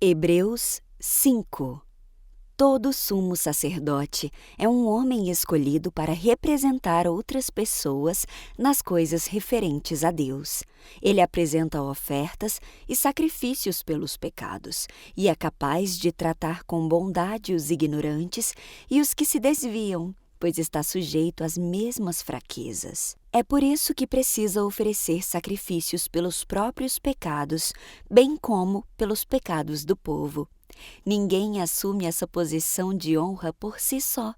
Hebreus 5. Todo sumo sacerdote é um homem escolhido para representar outras pessoas nas coisas referentes a Deus. Ele apresenta ofertas e sacrifícios pelos pecados e é capaz de tratar com bondade os ignorantes e os que se desviam, pois está sujeito às mesmas fraquezas. É por isso que precisa oferecer sacrifícios pelos próprios pecados, bem como pelos pecados do povo. Ninguém assume essa posição de honra por si só.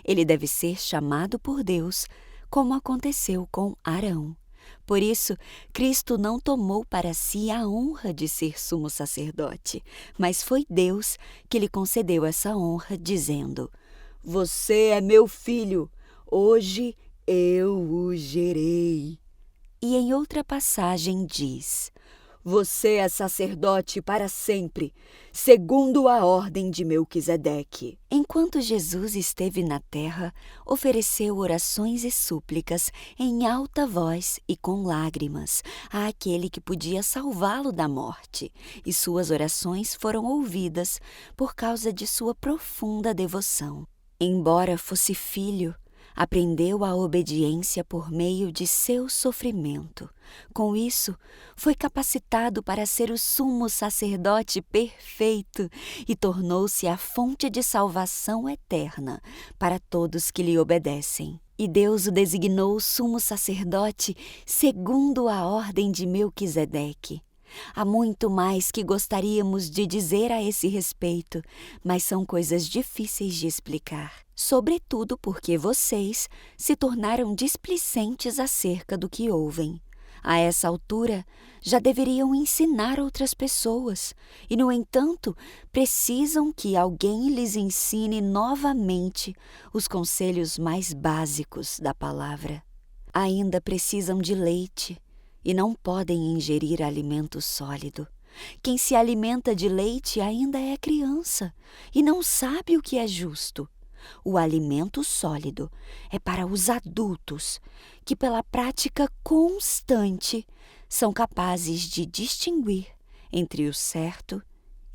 Ele deve ser chamado por Deus, como aconteceu com Arão. Por isso, Cristo não tomou para si a honra de ser sumo sacerdote, mas foi Deus que lhe concedeu essa honra, dizendo: "Você é meu filho, hoje eu o gerei." E em outra passagem diz: "Você é sacerdote para sempre, segundo a ordem de Melquisedeque." Enquanto Jesus esteve na terra, ofereceu orações e súplicas em alta voz e com lágrimas àquele que podia salvá-lo da morte, e suas orações foram ouvidas por causa de sua profunda devoção. Embora fosse filho, aprendeu a obediência por meio de seu sofrimento. Com isso, foi capacitado para ser o sumo sacerdote perfeito e tornou-se a fonte de salvação eterna para todos que lhe obedecem. E Deus o designou sumo sacerdote segundo a ordem de Melquisedeque. Há muito mais que gostaríamos de dizer a esse respeito, mas são coisas difíceis de explicar. Sobretudo porque vocês se tornaram displicentes acerca do que ouvem. A essa altura, já deveriam ensinar outras pessoas e, no entanto, precisam que alguém lhes ensine novamente os conselhos mais básicos da palavra. Ainda precisam de leite e não podem ingerir alimento sólido. Quem se alimenta de leite ainda é criança e não sabe o que é justo. O alimento sólido é para os adultos, que pela prática constante são capazes de distinguir entre o certo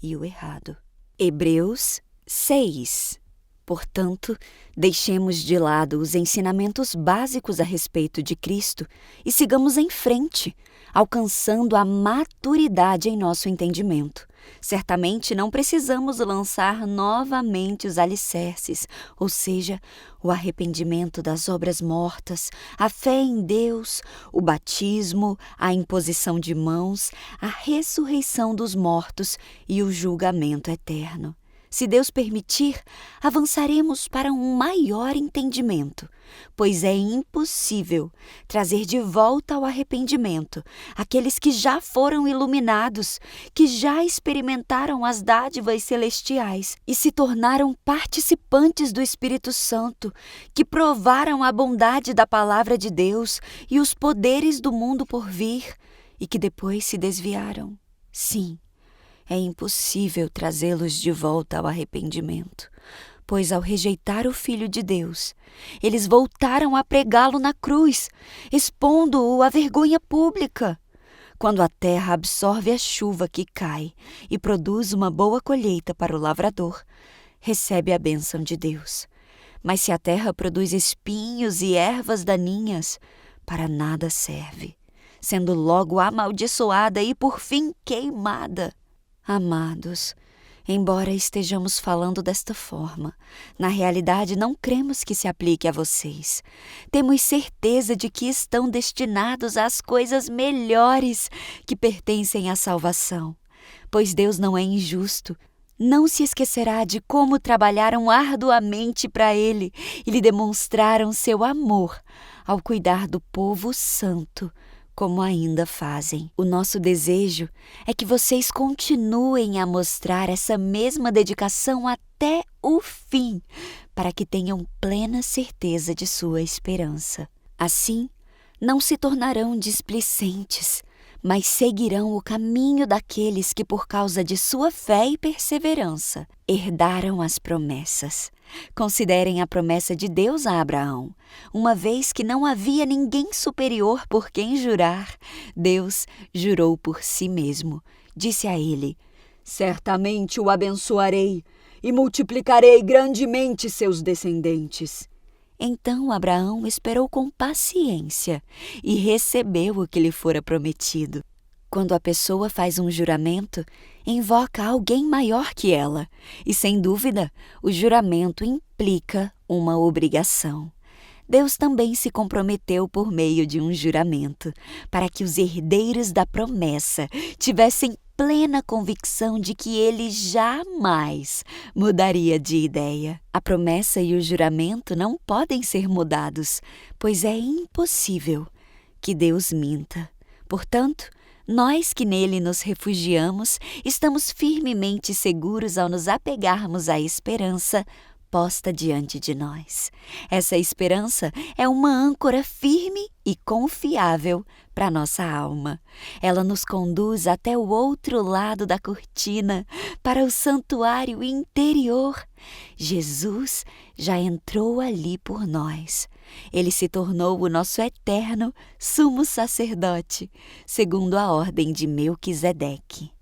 e o errado. Hebreus 6. Portanto, deixemos de lado os ensinamentos básicos a respeito de Cristo e sigamos em frente, alcançando a maturidade em nosso entendimento. Certamente não precisamos lançar novamente os alicerces, ou seja, o arrependimento das obras mortas, a fé em Deus, o batismo, a imposição de mãos, a ressurreição dos mortos e o julgamento eterno. Se Deus permitir, avançaremos para um maior entendimento, pois é impossível trazer de volta ao arrependimento aqueles que já foram iluminados, que já experimentaram as dádivas celestiais e se tornaram participantes do Espírito Santo, que provaram a bondade da palavra de Deus e os poderes do mundo por vir e que depois se desviaram. Sim, é impossível trazê-los de volta ao arrependimento, pois ao rejeitar o Filho de Deus, eles voltaram a pregá-lo na cruz, expondo-o à vergonha pública. Quando a terra absorve a chuva que cai e produz uma boa colheita para o lavrador, recebe a bênção de Deus. Mas se a terra produz espinhos e ervas daninhas, para nada serve, sendo logo amaldiçoada e por fim queimada. Amados, embora estejamos falando desta forma, na realidade não cremos que se aplique a vocês. Temos certeza de que estão destinados às coisas melhores que pertencem à salvação, pois Deus não é injusto. Não se esquecerá de como trabalharam arduamente para Ele e lhe demonstraram seu amor ao cuidar do povo santo, como ainda fazem. O nosso desejo é que vocês continuem a mostrar essa mesma dedicação até o fim, para que tenham plena certeza de sua esperança. Assim, não se tornarão displicentes, mas seguirão o caminho daqueles que, por causa de sua fé e perseverança, herdaram as promessas. Considerem a promessa de Deus a Abraão. Uma vez que não havia ninguém superior por quem jurar, Deus jurou por si mesmo. Disse a ele: Certamente o abençoarei e multiplicarei grandemente seus descendentes. Então Abraão esperou com paciência e recebeu o que lhe fora prometido. Quando a pessoa faz um juramento, invoca alguém maior que ela, e sem dúvida, o juramento implica uma obrigação. Deus também se comprometeu por meio de um juramento, para que os herdeiros da promessa tivessem plena convicção de que ele jamais mudaria de ideia. A promessa e o juramento não podem ser mudados, pois é impossível que Deus minta. Portanto, nós que nele nos refugiamos, estamos firmemente seguros ao nos apegarmos à esperança posta diante de nós. Essa esperança é uma âncora firme e confiável para nossa alma. Ela nos conduz até o outro lado da cortina, para o santuário interior. Jesus já entrou ali por nós. Ele se tornou o nosso eterno sumo sacerdote, segundo a ordem de Melquisedeque.